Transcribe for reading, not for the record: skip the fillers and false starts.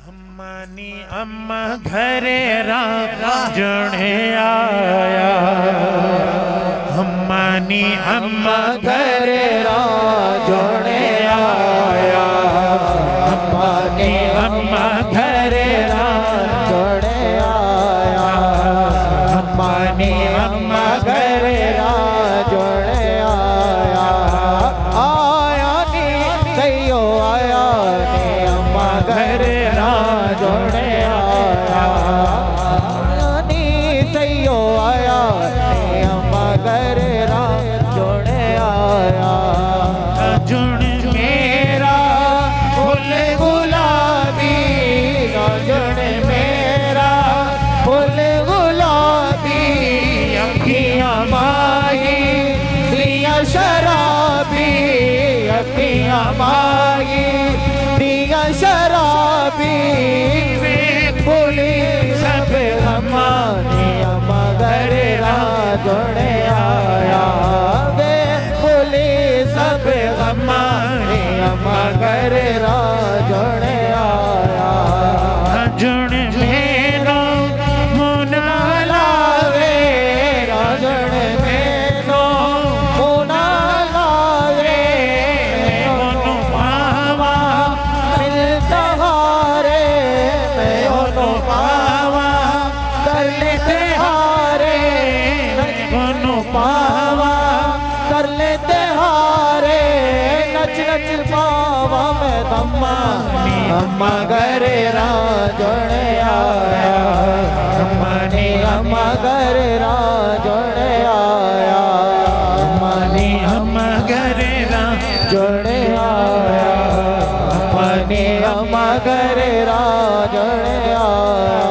अम्मानी अम्मा घरे राजणे आया। अम्मानी अम्मा घरे राजणे आया। अम्मानी अम्मा घरे राजणे आया। अम्मानी अम्मा घरे राजणे आया। आया नी सैयो आया नी अम्मा घरे राजणे आया। नी सैयो आया नी अम्मा घरे राजणे आया। राजण मेरा फुल गुलाबी, राजण मेरा फुल गुलाबी। अखियां माही दिया शराबी, अखियां माही दिया शराबी। बोली सब अम्मानी अम्मा घरे राजणे आया। वे बोली सब अम्मानी अम्मा घरे राजणे आया। राजण मेरो मुना लावे, राजण मेरो मुना लावे। ओनु पावा मिलता हारे, मैं ओनु पावा कर लेते हारे। ओनु पावा कर लेते हारे। नच नच पावा मैं अम्मानी अम्मा घरे राजणे आया। अम्मानी अम्मा घरे राजणे आया। अम्मानी अम्मा घरे राजणे आया। अम्मानी अम्मा घरे राजणे आया।